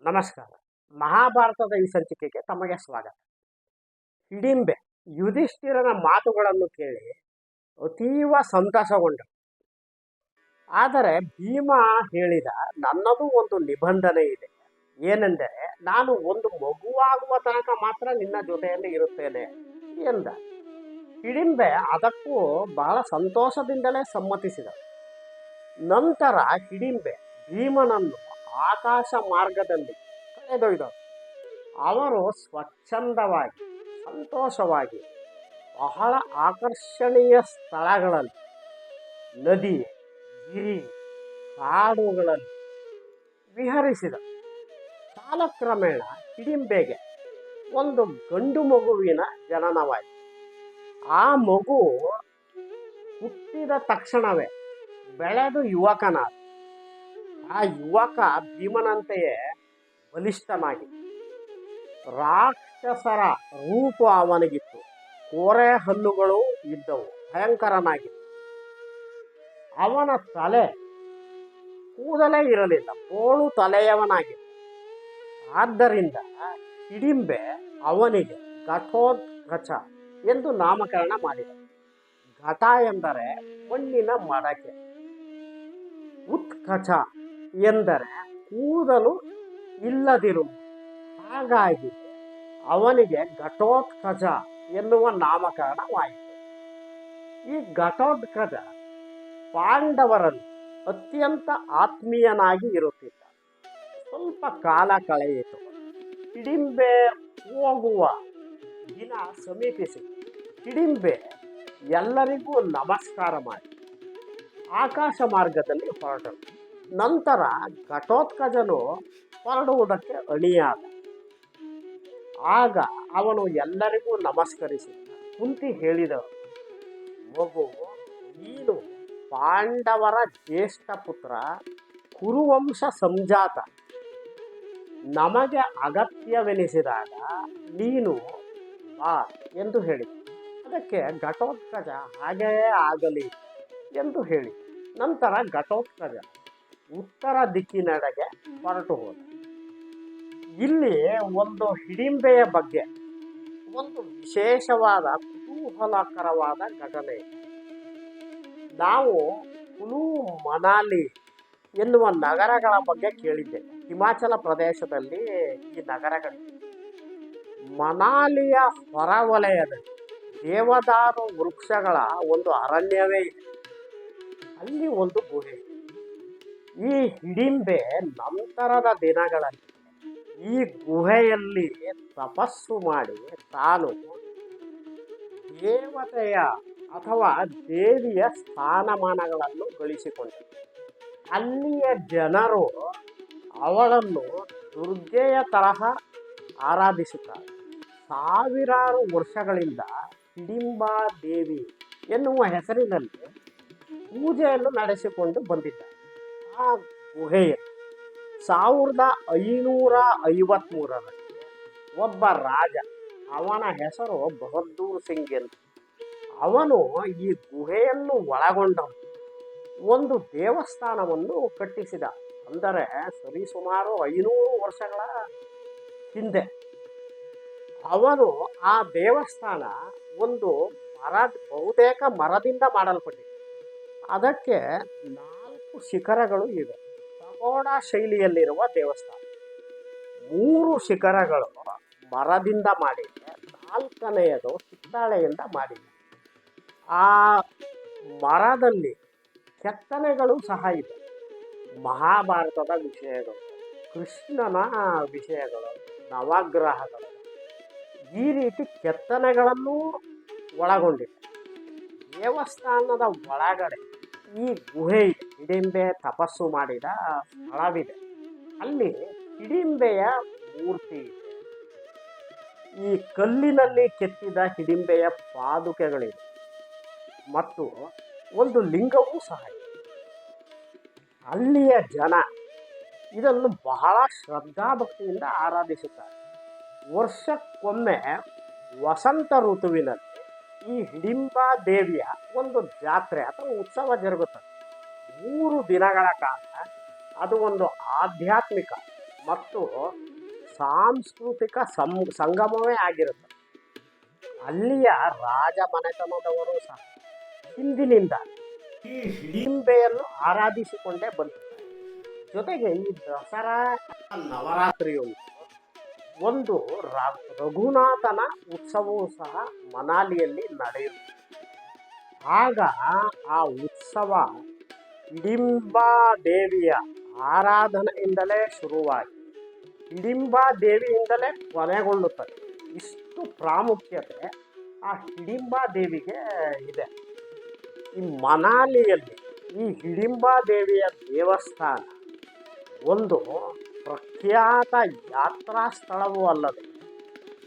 ನಮಸ್ಕಾರ. ಮಹಾಭಾರತದ ಈ ಸಂಚಿಕೆಗೆ ತಮಗೆ ಸ್ವಾಗತ. ಹಿಡಿಂಬೆ ಯುಧಿಷ್ಠಿರನ ಮಾತುಗಳನ್ನು ಕೇಳಿ ಅತೀವ ಸಂತಸಗೊಂಡರು. ಆದರೆ ಭೀಮ ಹೇಳಿದ, ನನ್ನದು ಒಂದು ನಿಬಂಧನೆ ಇದೆ. ಏನೆಂದರೆ, ನಾನು ಒಂದು ಮಗುವಾಗುವ ತನಕ ಮಾತ್ರ ನಿನ್ನ ಜೊತೆಯಲ್ಲಿ ಇರುತ್ತೇನೆ ಎಂದ. ಹಿಡಿಂಬೆ ಅದಕ್ಕೂ ಬಹಳ ಸಂತೋಷದಿಂದಲೇ ಸಮ್ಮತಿಸಿದ. ನಂತರ ಹಿಡಿಂಬೆ ಭೀಮನನ್ನು ಆಕಾಶ ಮಾರ್ಗದಲ್ಲಿ ಕರೆದೊಯ್ದರು. ಅವರು ಸ್ವಚ್ಛಂದವಾಗಿ, ಸಂತೋಷವಾಗಿ, ಬಹಳ ಆಕರ್ಷಣೀಯ ಸ್ಥಳಗಳಲ್ಲಿ, ನದಿ, ಗಿರಿ, ಕಾಡುಗಳಲ್ಲಿ ವಿಹರಿಸಿದರು. ಕಾಲಕ್ರಮೇಣ ಹಿಡಿಂಬೆಗೆ ಒಂದು ಗಂಡು ಮಗುವಿನ ಜನನವಾಯಿತು. ಆ ಮಗು ಹುಟ್ಟಿದ ತಕ್ಷಣವೇ ಬೆಳೆದು ಯುವಕನಾದ. ಆ ಯುವಕ ಭೀಮನಂತೆಯೇ ಬಲಿಷ್ಠನಾಗಿತ್ತು. ರಾಕ್ಷಸರ ರೂಪ ಅವನಿಗಿತ್ತು. ಕೋರೆ ಹಲ್ಲುಗಳು ಇದ್ದವು. ಭಯಂಕರನಾಗಿತ್ತು. ಅವನ ತಲೆ ಕೂದಲೇ ಇರಲಿಲ್ಲ. ಬೋಳು ತಲೆಯವನಾಗಿತ್ತು. ಆದ್ದರಿಂದ ಹಿಡಿಂಬೆ ಅವನಿಗೆ ಘಟೋತ್ಕಚ ಎಂದು ನಾಮಕರಣ ಮಾಡಿದ. ಘಟ ಎಂದರೆ ಮಣ್ಣಿನ ಮಡಕೆ, ಉತ್ಕಚ ಎಂದರೆ ಕೂದಲು ಇಲ್ಲದಿರು. ಹಾಗಾಗಿ ಅವನಿಗೆ ಘಟೋತ್ಕಚ ಎನ್ನುವ ನಾಮಕರಣವಾಯಿತು. ಈ ಘಟೋತ್ಕಚ ಪಾಂಡವರಲ್ಲಿ ಅತ್ಯಂತ ಆತ್ಮೀಯನಾಗಿ ಇರುತ್ತಿದ್ದ. ಸ್ವಲ್ಪ ಕಾಲ ಕಳೆಯಿತು. ಹಿಡಿಂಬೆ ಹೋಗುವ ದಿನ ಸಮೀಪಿಸಿ ಹಿಡಿಂಬೆ ಎಲ್ಲರಿಗೂ ನಮಸ್ಕಾರ ಮಾಡಿ ಆಕಾಶ ಮಾರ್ಗದಲ್ಲಿ ಹೊರಟರು. ನಂತರ ಘಟೋತ್ಕಚನು ಹೊರಡುವುದಕ್ಕೆ ಅಣಿಯಾದ. ಆಗ ಅವನು ಎಲ್ಲರಿಗೂ ನಮಸ್ಕರಿಸಿ ಕುಂತಿ ಹೇಳಿದರು, ಮಗು, ನೀನು ಪಾಂಡವರ ಜ್ಯೇಷ್ಠ ಪುತ್ರ, ಕುರುವಂಶ ಸಂಜಾತ. ನಮಗೆ ಅಗತ್ಯವೆನಿಸಿದಾಗ ನೀನು ಬಾ ಎಂದು ಹೇಳಿದ. ಅದಕ್ಕೆ ಘಟೋತ್ಕಚ ಹಾಗೆಯೇ ಆಗಲಿ ಎಂದು ಹೇಳಿ ನಂತರ ಘಟೋತ್ಕಚ ಉತ್ತರ ದಿಕ್ಕಿನೆಡೆಗೆ ಹೊರಟು ಹೋದ. ಇಲ್ಲಿ ಒಂದು ಹಿಡಿಂಬೆಯ ಬಗ್ಗೆ ಒಂದು ವಿಶೇಷವಾದ ಕುತೂಹಲಕರವಾದ ಘಟನೆ ಇದೆ. ನಾವು ಕುಲು, ಮನಾಲಿ ಎನ್ನುವ ನಗರಗಳ ಬಗ್ಗೆ ಕೇಳಿದ್ದೇವೆ. ಹಿಮಾಚಲ ಪ್ರದೇಶದಲ್ಲಿ ಈ ನಗರಗಳಿವೆ. ಮನಾಲಿಯ ಹೊರವಲಯದಲ್ಲಿ ದೇವದಾರು ವೃಕ್ಷಗಳ ಒಂದು ಅರಣ್ಯವೇ ಇದೆ. ಅಲ್ಲಿ ಒಂದು ಗುಹೆ. ಈ ಹಿಡಿಂಬೆ ನಂತರದ ದಿನಗಳಲ್ಲಿ ಈ ಗುಹೆಯಲ್ಲಿ ತಪಸ್ಸು ಮಾಡಿ ತಾನು ದೇವತೆಯ ಅಥವಾ ದೇವಿಯ ಸ್ಥಾನಮಾನಗಳನ್ನು ಗಳಿಸಿಕೊಂಡ. ಅಲ್ಲಿಯ ಜನರು ಅವಳನ್ನು ದುರ್ಗೆಯ ತರಹ ಆರಾಧಿಸುತ್ತಾರೆ. ಸಾವಿರಾರು ವರ್ಷಗಳಿಂದ ಹಿಡಿಂಬಾ ದೇವಿ ಎನ್ನುವ ಹೆಸರಿನಲ್ಲಿ ಪೂಜೆಯನ್ನು ನಡೆಸಿಕೊಂಡು ಬಂದಿದ್ದಾರೆ. ಆ ಗುಹೆಯ 1553ರಲ್ಲಿ ಒಬ್ಬ ರಾಜ, ಅವನ ಹೆಸರು ಬಹದ್ದೂರ್ ಸಿಂಗ್ ಎಂದು, ಅವನು ಈ ಗುಹೆಯನ್ನು ಒಳಗೊಂಡ ಒಂದು ದೇವಸ್ಥಾನವನ್ನು ಕಟ್ಟಿಸಿದ. ಅಂದರೆ ಸರಿಸುಮಾರು 500 ವರ್ಷಗಳ ಹಿಂದೆ. ಅವನು ಆ ದೇವಸ್ಥಾನ ಒಂದು ಬಹುತೇಕ ಮರದಿಂದ ಮಾಡಲ್ಪಟ್ಟಿದೆ. ಅದಕ್ಕೆ 4 ಶಿಖರಗಳು ಇವೆ. ಪಗೋಡ ಶೈಲಿಯಲ್ಲಿರುವ ದೇವಸ್ಥಾನ. 3 ಶಿಖರಗಳು ಮರದಿಂದ ಮಾಡಿದೆ, 4ನೆಯದು ಹಿತ್ತಾಳೆಯಿಂದ ಮಾಡಿದೆ. ಆ ಮರದಲ್ಲಿ ಕೆತ್ತನೆಗಳು ಸಹ ಇದೆ. ಮಹಾಭಾರತದ ವಿಷಯಗಳು, ಕೃಷ್ಣನ ವಿಷಯಗಳು, ನವಗ್ರಹಗಳು, ಈ ರೀತಿ ಕೆತ್ತನೆಗಳನ್ನು ಒಳಗೊಂಡಿದೆ. ದೇವಸ್ಥಾನದ ಒಳಗಡೆ ಈ ಗುಹೆ ಇದೆ. ಹಿಡಿಂಬೆ ತಪಸ್ಸು ಮಾಡಿದ ಸ್ಥಳವಿದೆ. ಅಲ್ಲಿ ಹಿಡಿಂಬೆಯ ಮೂರ್ತಿ ಇದೆ. ಈ ಕಲ್ಲಿನಲ್ಲಿ ಕೆತ್ತಿದ ಹಿಡಿಂಬೆಯ ಪಾದುಕೆಗಳಿವೆ ಮತ್ತು ಒಂದು ಲಿಂಗವೂ ಸಹ ಇದೆ. ಅಲ್ಲಿಯ ಜನ ಇದನ್ನು ಬಹಳ ಶ್ರದ್ಧಾಭಕ್ತಿಯಿಂದ ಆರಾಧಿಸುತ್ತಾರೆ. ವರ್ಷಕ್ಕೊಮ್ಮೆ ವಸಂತ ಋತುವಿನಲ್ಲಿ ಈ ಹಿಡಿಂಬಾ ದೇವಿಯ ಒಂದು ಜಾತ್ರೆ ಅಥವಾ ಉತ್ಸವ ಜರುಗುತ್ತದೆ. 3 ದಿನಗಳ ಕಾಲ ಅದು ಒಂದು ಆಧ್ಯಾತ್ಮಿಕ ಮತ್ತು ಸಾಂಸ್ಕೃತಿಕ ಸಂಗಮವೇ ಆಗಿರುತ್ತೆ. ಅಲ್ಲಿಯ ರಾಜ ಮನೆತನದವರು ಸಹ ಹಿಂದಿನಿಂದ ಈ ಹಿಡಿಂಬೆಯನ್ನು ಆರಾಧಿಸಿಕೊಂಡೇ ಬಂದಿದ್ದಾರೆ. ಜೊತೆಗೆ ಈ ದಸರಾ ನವರಾತ್ರಿಯೊಂದು ಒಂದು ರಘುನಾಥನ ಉತ್ಸವವೂ ಸಹ ಮನಾಲಿಯಲ್ಲಿ ನಡೆಯುತ್ತದೆ. ಆಗ ಆ ಉತ್ಸವ ಹಿಡಿಂಬಾ ದೇವಿಯ ಆರಾಧನೆಯಿಂದಲೇ ಶುರುವಾಗಿ ಹಿಡಿಂಬಾ ದೇವಿಯಿಂದಲೇ ಕೊನೆಗೊಳ್ಳುತ್ತದೆ. ಇಷ್ಟು ಪ್ರಾಮುಖ್ಯತೆ ಆ ಹಿಡಿಂಬಾ ದೇವಿಗೆ ಇದೆ. ಈ ಮನಾಲಿಯಲ್ಲಿ ಈ ಹಿಡಿಂಬಾ ದೇವಿಯ ದೇವಸ್ಥಾನ ಒಂದು ಪ್ರಖ್ಯಾತ ಯಾತ್ರಾ ಸ್ಥಳವೂ ಅಲ್ಲದೆ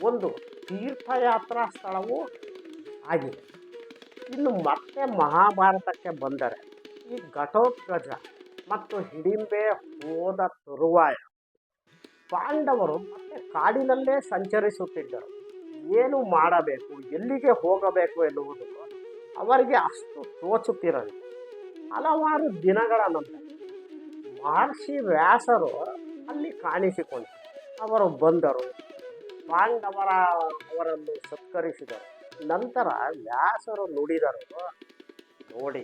ಒಂದು ತೀರ್ಥಯಾತ್ರಾ ಸ್ಥಳವೂ ಆಗಿದೆ. ಇನ್ನು ಮತ್ತೆ ಮಹಾಭಾರತಕ್ಕೆ ಬಂದರೆ ಈ ಘಟೋತ್ಕಚ ಮತ್ತು ಹಿಡಿಂಬೆ ಹೋದ ತರುವಾಯ ಪಾಂಡವರು ಮತ್ತೆ ಕಾಡಿನಲ್ಲೇ ಸಂಚರಿಸುತ್ತಿದ್ದರು. ಏನು ಮಾಡಬೇಕು, ಎಲ್ಲಿಗೆ ಹೋಗಬೇಕು ಎನ್ನುವುದು ಅವರಿಗೆ ಅಷ್ಟು ತೋಚುತ್ತಿರಲಿಲ್ಲ. ಹಲವಾರು ದಿನಗಳ ನಂತರ ಮಹರ್ಷಿ ವ್ಯಾಸರು ಅಲ್ಲಿ ಕಾಣಿಸಿಕೊಂಡರು. ಅವರು ಬಂದರು, ಅವರನ್ನು ಸತ್ಕರಿಸಿದರು. ನಂತರ ವ್ಯಾಸರು ನುಡಿದರು, ನೋಡಿ,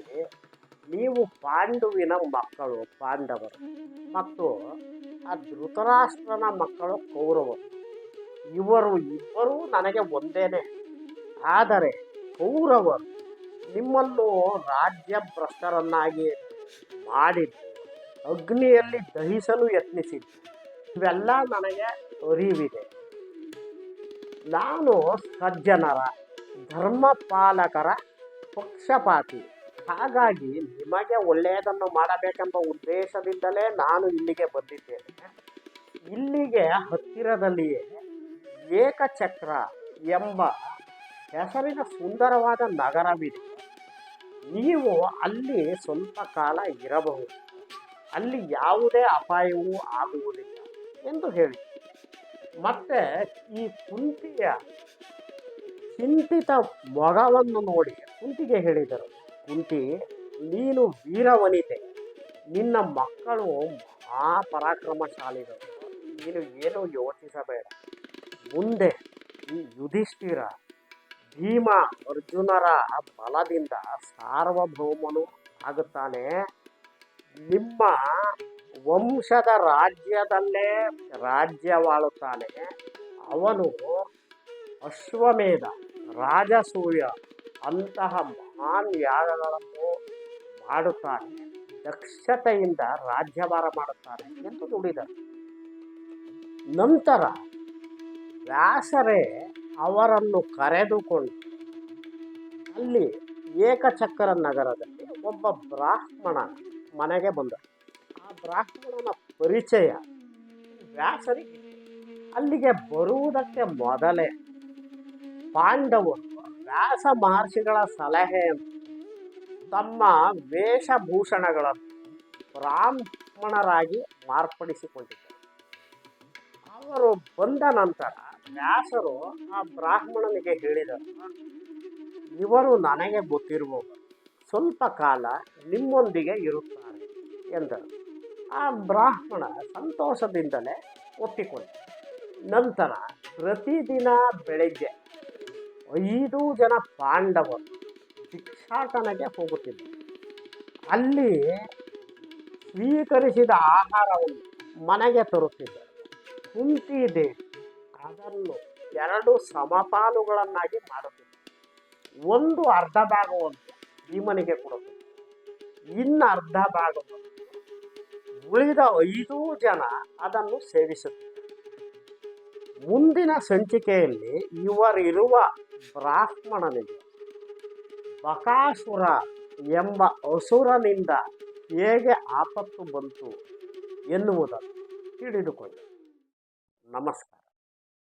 ನೀವು ಪಾಂಡುವಿನ ಮಕ್ಕಳು ಪಾಂಡವರು ಮತ್ತು ಆ ಧೃತರಾಷ್ಟ್ರನ ಮಕ್ಕಳು ಕೌರವರು. ಇವರು ಇಬ್ಬರೂ ನನಗೆ ಒಂದೇನೆ. ಆದರೆ ಕೌರವರು ನಿಮ್ಮನ್ನು ರಾಜ್ಯ ಭ್ರಷ್ಟರನ್ನಾಗಿ ಮಾಡಿದ್ದು, ಅಗ್ನಿಯಲ್ಲಿ ದಹಿಸಲು ಯತ್ನಿಸಿದ್ದು, ಇವೆಲ್ಲ ನನಗೆ ಅರಿವಿದೆ. ನಾನು ಸಜ್ಜನರ ಧರ್ಮಪಾಲಕರ ಪಕ್ಷಪಾತಿ. ಹಾಗಾಗಿ ನಿಮಗೆ ಒಳ್ಳೆಯದನ್ನು ಮಾಡಬೇಕೆಂಬ ಉದ್ದೇಶದಿಂದಲೇ ನಾನು ಇಲ್ಲಿಗೆ ಬಂದಿದ್ದೇನೆ. ಇಲ್ಲಿಗೆ ಹತ್ತಿರದಲ್ಲಿಯೇ ಏಕಚಕ್ರ ಎಂಬ ಹೆಸರಿನ ಸುಂದರವಾದ ನಗರವಿದೆ. ನೀವು ಅಲ್ಲಿ ಸ್ವಲ್ಪ ಕಾಲ ಇರಬಹುದು. ಅಲ್ಲಿ ಯಾವುದೇ ಅಪಾಯವೂ ಆಗುವುದಿಲ್ಲ ಎಂದು ಹೇಳಿ ಮತ್ತೆ ಈ ಕುಂತಿಯ ಚಿಂತಿತ ಮೊಗವನ್ನು ನೋಡಿ ಕುಂತಿಗೆ ಹೇಳಿದರು, ಕುಂತಿ, ನೀನು ವೀರವನಿತೆ, ನಿನ್ನ ಮಕ್ಕಳು ಮಹಾಪರಾಕ್ರಮಶಾಲಿಗಳು. ನೀನು ಏನು ಯೋಚಿಸಬೇಡ. ಮುಂದೆ ಈ ಯುಧಿಷ್ಠಿರ, ಭೀಮ, ಅರ್ಜುನರ ಬಲದಿಂದ ಸಾರ್ವಭೌಮನು ಆಗುತ್ತಾನೆ. ನಿಮ್ಮ ವಂಶದ ರಾಜ್ಯದಲ್ಲೇ ರಾಜ್ಯವಾಳುತ್ತಾನೆ. ಅವನು ಅಶ್ವಮೇಧ, ರಾಜಸೂಯ ಅಂತಹ ಮಹಾನ್ ಯಾಗಗಳನ್ನು ಮಾಡುತ್ತಾನೆ. ದಕ್ಷತೆಯಿಂದ ರಾಜ್ಯಭಾರ ಮಾಡುತ್ತಾನೆ ಎಂದು ನುಡಿದರು. ನಂತರ ವ್ಯಾಸರೇ ಅವರನ್ನು ಕರೆದುಕೊಂಡು ಅಲ್ಲಿ ಏಕಚಕ್ರ ನಗರದಲ್ಲಿ ಒಬ್ಬ ಬ್ರಾಹ್ಮಣ ಮನೆಗೆ ಬಂದರು. ಆ ಬ್ರಾಹ್ಮಣನ ಪರಿಚಯ ವ್ಯಾಸರಿಗೆ. ಅಲ್ಲಿಗೆ ಬರುವುದಕ್ಕೆ ಮೊದಲೇ ಪಾಂಡವರು ವ್ಯಾಸ ಮಹರ್ಷಿಗಳ ಸಲಹೆಯನ್ನು ತಮ್ಮ ವೇಷಭೂಷಣಗಳನ್ನು ಬ್ರಾಹ್ಮಣರಾಗಿ ಮಾರ್ಪಡಿಸಿಕೊಂಡಿದ್ದರು. ಅವರು ಬಂದ ನಂತರ ವ್ಯಾಸರು ಆ ಬ್ರಾಹ್ಮಣನಿಗೆ ಹೇಳಿದರು, ಇವರು ನನಗೆ ಗೊತ್ತಿರುವವರು, ಸ್ವಲ್ಪ ಕಾಲ ನಿಮ್ಮೊಂದಿಗೆ ಇರುತ್ತಾರೆ ಎಂದರು. ಆ ಬ್ರಾಹ್ಮಣ ಸಂತೋಷದಿಂದಲೇ ಒಪ್ಪಿಕೊಂಡ. ನಂತರ ಪ್ರತಿದಿನ ಬೆಳಗ್ಗೆ 5 ಜನ ಪಾಂಡವರು ಭಿಕ್ಷಾಟನೆಗೆ ಹೋಗುತ್ತಿದ್ದರು. ಅಲ್ಲಿ ಸ್ವೀಕರಿಸಿದ ಆಹಾರವನ್ನು ಮನೆಗೆ ತರುತ್ತಿದ್ದರು. ಕುಂತಿದೇವಿ ಅದನ್ನು 2 ಸಮಪಾಲುಗಳನ್ನಾಗಿ ಮಾಡುತ್ತಿದ್ದರು. ಒಂದು ಅರ್ಧ ಭಾಗವನ್ನು ಭೀಮನಿಗೆ ಕೊಡುತ್ತಿದ್ದರು, ಇನ್ನು ಅರ್ಧ ಭಾಗವನ್ನು ಉಳಿದ 5 ಜನ ಅದನ್ನು ಸೇವಿಸುತ್ತಿದ್ದರು. ಮುಂದಿನ ಸಂಚಿಕೆಯಲ್ಲಿ ಇವರಿರುವ ಬ್ರಾಹ್ಮಣನಿಗೆ ಬಕಾಸುರ ಎಂಬ ಅಸುರನಿಂದ ಹೇಗೆ ಆಪತ್ತು ಬಂತು ಎನ್ನುವುದನ್ನು ತಿಳಿದುಕೊಳ್ಳಿ. ನಮಸ್ಕಾರ.